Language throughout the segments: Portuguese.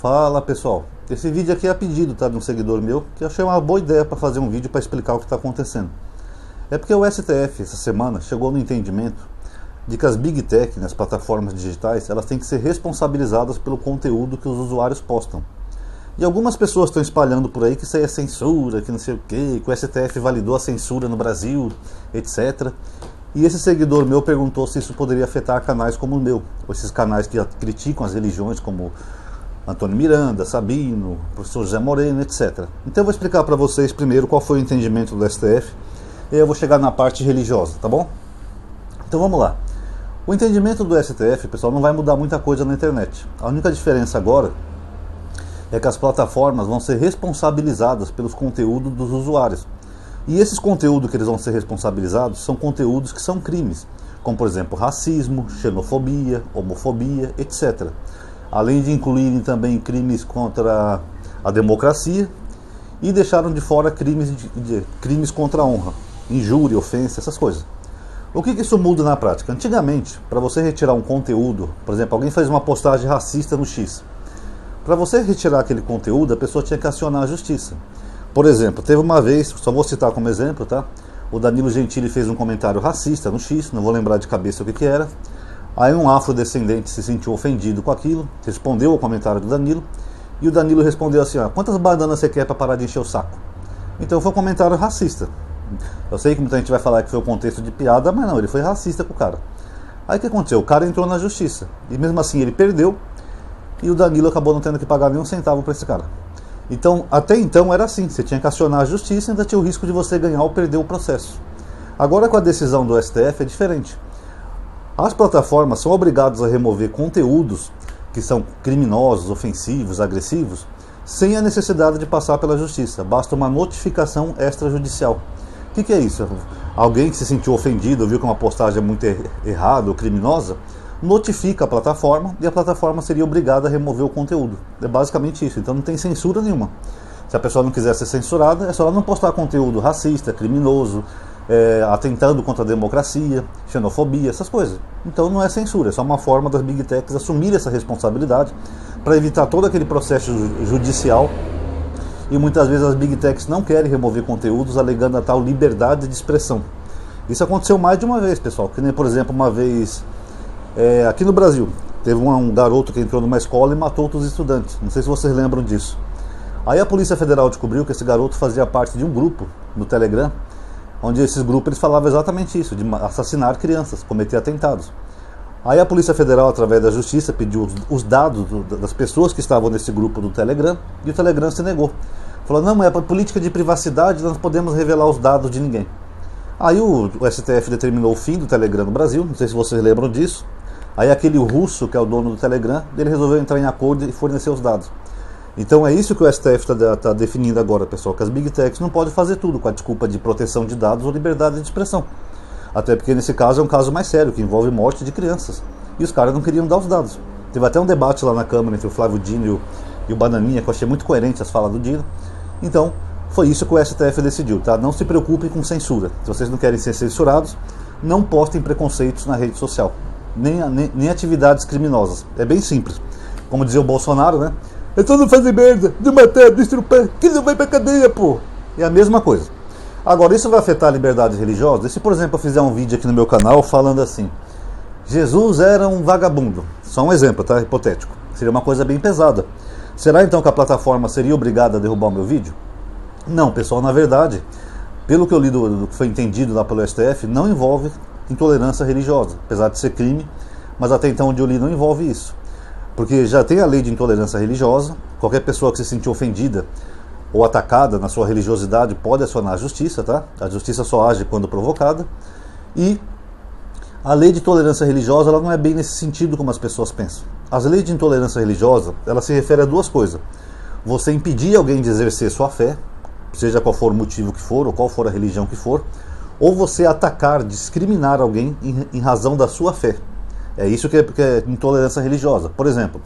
Fala pessoal, esse vídeo aqui é a pedido, tá, de um seguidor meu, que eu achei uma boa ideia para fazer um vídeo para explicar o que está acontecendo. É porque o STF essa semana chegou no entendimento de que as Big Tech, as plataformas digitais, elas têm que ser responsabilizadas pelo conteúdo que os usuários postam. E algumas pessoas estão espalhando por aí que isso aí é censura, que não sei o que o STF validou a censura no Brasil, etc. E esse seguidor meu perguntou se isso poderia afetar canais como o meu, ou esses canais que criticam as religiões como Antônio Miranda, Sabino, professor José Moreno, etc. Então eu vou explicar para vocês primeiro qual foi o entendimento do STF, e aí eu vou chegar na parte religiosa, tá bom? Então vamos lá. O entendimento do STF, pessoal, não vai mudar muita coisa na internet. A única diferença agora é que as plataformas vão ser responsabilizadas pelos conteúdos dos usuários. E esses conteúdos que eles vão ser responsabilizados são conteúdos que são crimes, como por exemplo racismo, xenofobia, homofobia, etc. Além de incluírem também crimes contra a democracia e deixaram de fora crimes contra a honra, injúria, ofensa, essas coisas. O que isso muda na prática? Antigamente, para você retirar um conteúdo, por exemplo, alguém fez uma postagem racista no X. Para você retirar aquele conteúdo, a pessoa tinha que acionar a justiça. Por exemplo, teve uma vez, só vou citar como exemplo, tá? O Danilo Gentili fez um comentário racista no X, não vou lembrar de cabeça o que era. Aí um afrodescendente se sentiu ofendido com aquilo, respondeu ao comentário do Danilo, e o Danilo respondeu assim, ó, quantas bananas você quer para parar de encher o saco? Então foi um comentário racista. Eu sei que muita gente vai falar que foi o contexto de piada, mas não, ele foi racista com o cara. Aí o que aconteceu? O cara entrou na justiça, e mesmo assim ele perdeu, e o Danilo acabou não tendo que pagar nenhum centavo para esse cara. Então, até então era assim, você tinha que acionar a justiça e ainda tinha o risco de você ganhar ou perder o processo. Agora com a decisão do STF é diferente. As plataformas são obrigadas a remover conteúdos que são criminosos, ofensivos, agressivos, sem a necessidade de passar pela justiça, basta uma notificação extrajudicial. O que é isso? Alguém que se sentiu ofendido, viu que uma postagem é muito errada ou criminosa, notifica a plataforma e a plataforma seria obrigada a remover o conteúdo. É basicamente isso, então não tem censura nenhuma. Se a pessoa não quiser ser censurada, é só ela não postar conteúdo racista, criminoso, atentando contra a democracia, xenofobia, essas coisas. Então não é censura, é só uma forma das Big Techs assumir essa responsabilidade para evitar todo aquele processo judicial. E muitas vezes as Big Techs não querem remover conteúdos alegando a tal liberdade de expressão. Isso aconteceu mais de uma vez, pessoal, que nem por exemplo uma vez aqui no Brasil, teve um garoto que entrou numa escola e matou outros estudantes. Não sei se vocês lembram disso. Aí a Polícia Federal descobriu que esse garoto fazia parte de um grupo no Telegram, onde esses grupos eles falavam exatamente isso, de assassinar crianças, cometer atentados. Aí a Polícia Federal, através da Justiça, pediu os dados das pessoas que estavam nesse grupo do Telegram, e o Telegram se negou. Falou, não, é para política de privacidade, nós não podemos revelar os dados de ninguém. Aí o STF determinou o fim do Telegram no Brasil, não sei se vocês lembram disso. Aí aquele russo, que é o dono do Telegram, ele resolveu entrar em acordo e fornecer os dados. Então é isso que o STF está definindo agora, pessoal, que as Big Techs não podem fazer tudo com a desculpa de proteção de dados ou liberdade de expressão. Até porque nesse caso é um caso mais sério, que envolve morte de crianças. E os caras não queriam dar os dados. Teve até um debate lá na Câmara entre o Flávio Dino e o Bananinha, que eu achei muito coerente as falas do Dino. Então, foi isso que o STF decidiu, tá? Não se preocupem com censura. Se vocês não querem ser censurados, não postem preconceitos na rede social. Nem atividades criminosas. É bem simples. Como dizia o Bolsonaro, né? É só não fazer merda, de matar, de estrupar, que não vai pra cadeia, pô. É a mesma coisa. Agora, isso vai afetar a liberdade religiosa? E se, por exemplo, eu fizer um vídeo aqui no meu canal falando assim, Jesus era um vagabundo. Só um exemplo, tá? Hipotético. Seria uma coisa bem pesada. Será então que a plataforma seria obrigada a derrubar o meu vídeo? Não, pessoal, na verdade, pelo que eu li do que foi entendido lá pelo STF, não envolve intolerância religiosa, apesar de ser crime, mas até então onde eu li não envolve isso. Porque já tem a lei de intolerância religiosa, qualquer pessoa que se sentir ofendida ou atacada na sua religiosidade pode acionar a justiça, tá? A justiça só age quando provocada. E a lei de tolerância religiosa ela não é bem nesse sentido como as pessoas pensam. As leis de intolerância religiosa, ela se refere a duas coisas. Você impedir alguém de exercer sua fé, seja qual for o motivo que for, ou qual for a religião que for, ou você atacar, discriminar alguém em razão da sua fé. É isso que é intolerância religiosa. Por exemplo,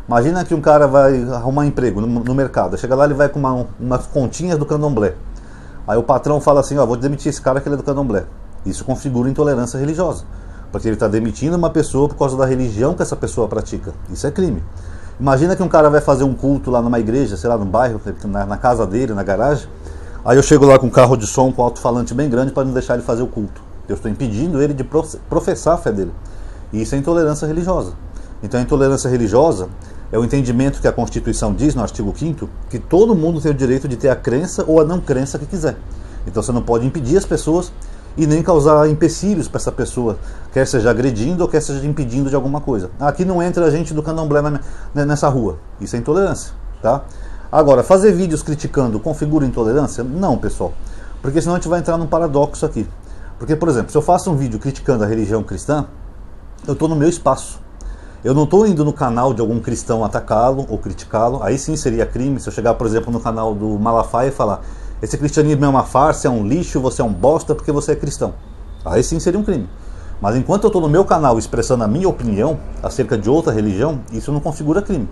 imagina que um cara vai arrumar emprego no mercado, chega lá ele vai com umas continhas do candomblé. Aí o patrão fala assim, ó, vou demitir esse cara que ele é do candomblé. Isso configura intolerância religiosa, porque ele está demitindo uma pessoa por causa da religião que essa pessoa pratica. Isso é crime. Imagina que um cara vai fazer um culto lá numa igreja, sei lá, no bairro, na casa dele, na garagem. Aí eu chego lá com um carro de som, com um alto-falante bem grande para não deixar ele fazer o culto. Eu estou impedindo ele de professar a fé dele. E isso é intolerância religiosa. Então a intolerância religiosa é o entendimento que a Constituição diz, no artigo 5º, que todo mundo tem o direito de ter a crença ou a não crença que quiser. Então você não pode impedir as pessoas e nem causar empecilhos para essa pessoa, quer seja agredindo ou quer seja impedindo de alguma coisa. Aqui não entra a gente do candomblé nessa rua. Isso é intolerância, tá? Agora, fazer vídeos criticando configura intolerância? Não, pessoal. Porque senão a gente vai entrar num paradoxo aqui. Porque, por exemplo, se eu faço um vídeo criticando a religião cristã, eu estou no meu espaço. Eu não estou indo no canal de algum cristão atacá-lo ou criticá-lo. Aí sim seria crime. Se eu chegar, por exemplo, no canal do Malafaia e falar: esse cristianismo é uma farsa, é um lixo, você é um bosta porque você é cristão. Aí sim seria um crime. Mas enquanto eu estou no meu canal expressando a minha opinião acerca de outra religião, isso não configura crime.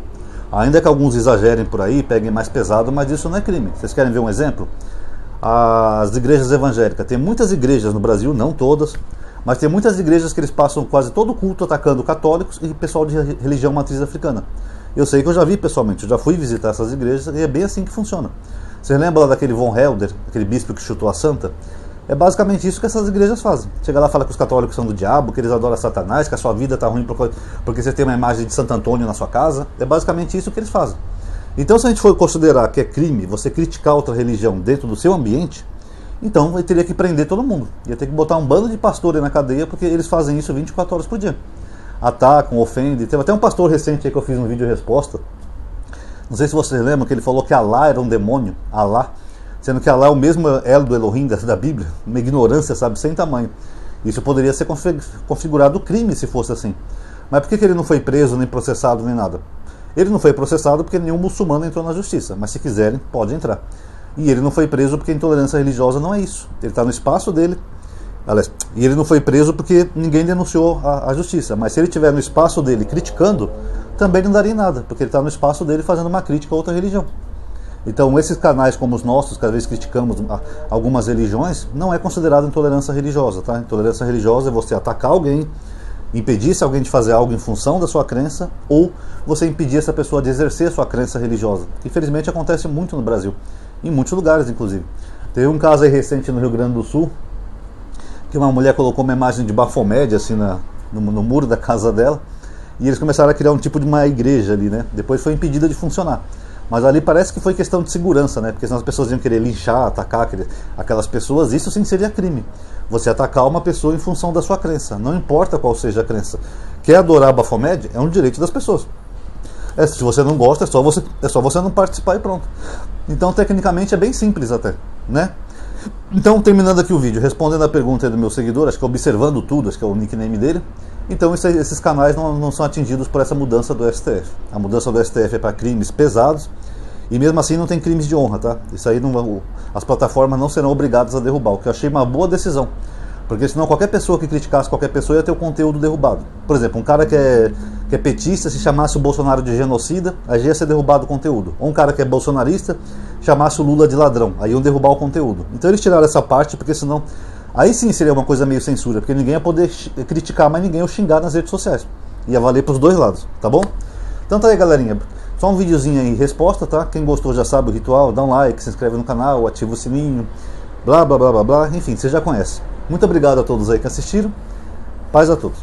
Ainda que alguns exagerem por aí, peguem mais pesado, mas isso não é crime. Vocês querem ver um exemplo? As igrejas evangélicas. Tem muitas igrejas no Brasil, não todas, mas tem muitas igrejas que eles passam quase todo o culto atacando católicos e pessoal de religião matriz africana. Eu sei que eu já vi pessoalmente, eu já fui visitar essas igrejas e é bem assim que funciona. Você lembra lá daquele Von Helder, aquele bispo que chutou a santa? É basicamente isso que essas igrejas fazem. Chega lá e fala que os católicos são do diabo, que eles adoram Satanás, que a sua vida está ruim porque você tem uma imagem de Santo Antônio na sua casa. É basicamente isso que eles fazem. Então, se a gente for considerar que é crime você criticar outra religião dentro do seu ambiente, então eu teria que prender todo mundo. Ia ter que botar um bando de pastores na cadeia, porque eles fazem isso 24 horas por dia. Atacam, ofendem. Teve até um pastor recente aí que eu fiz um vídeo de resposta. Não sei se vocês lembram que ele falou que Alá era um demônio. Alá. Sendo que Alá é o mesmo elo do Elohim da Bíblia. Uma ignorância, sabe, sem tamanho. Isso poderia ser configurado crime se fosse assim. Mas por que ele não foi preso, nem processado, nem nada? Ele não foi processado porque nenhum muçulmano entrou na justiça. Mas se quiserem, pode entrar. E ele não foi preso porque a intolerância religiosa não é isso. Ele está no espaço dele. Aliás, e ele não foi preso porque ninguém denunciou a justiça. Mas se ele estiver no espaço dele criticando, também não daria em nada. Porque ele está no espaço dele fazendo uma crítica a outra religião. Então esses canais como os nossos, que às vezes criticamos algumas religiões, não é considerado intolerância religiosa, tá? Intolerância religiosa é você atacar alguém, impedir se alguém de fazer algo em função da sua crença, ou você impedir essa pessoa de exercer sua crença religiosa. Infelizmente acontece muito no Brasil, em muitos lugares inclusive. Teve um caso aí recente no Rio Grande do Sul, que uma mulher colocou uma imagem de Baphomet assim no muro da casa dela, e eles começaram a criar um tipo de uma igreja ali, né? Depois foi impedida de funcionar. Mas ali parece que foi questão de segurança, né? Porque senão as pessoas iam querer linchar, atacar aquelas pessoas. Isso sim seria crime. Você atacar uma pessoa em função da sua crença. Não importa qual seja a crença. Quer adorar Baphomet? É um direito das pessoas. Se você não gosta, é só você não participar e pronto. Então, tecnicamente, é bem simples até, né? Então, terminando aqui o vídeo, respondendo a pergunta do meu seguidor, acho que Observando Tudo, acho que é o nickname dele. Então esses canais não são atingidos por essa mudança do STF. A mudança do STF é para crimes pesados e mesmo assim não tem crimes de honra, tá? Isso aí as plataformas não serão obrigadas a derrubar, o que eu achei uma boa decisão. Porque senão qualquer pessoa que criticasse qualquer pessoa ia ter o conteúdo derrubado. Por exemplo, um cara que é petista, se chamasse o Bolsonaro de genocida, aí ia ser derrubado o conteúdo. Ou um cara que é bolsonarista, chamasse o Lula de ladrão, aí iam derrubar o conteúdo. Então eles tiraram essa parte porque senão... Aí sim seria uma coisa meio censura, porque ninguém ia poder criticar, mas ninguém ia xingar nas redes sociais. Ia valer para os dois lados, tá bom? Então tá aí, galerinha. Só um videozinho aí, resposta, tá? Quem gostou já sabe o ritual, dá um like, se inscreve no canal, ativa o sininho, blá blá blá blá blá. Enfim, você já conhece. Muito obrigado a todos aí que assistiram. Paz a todos.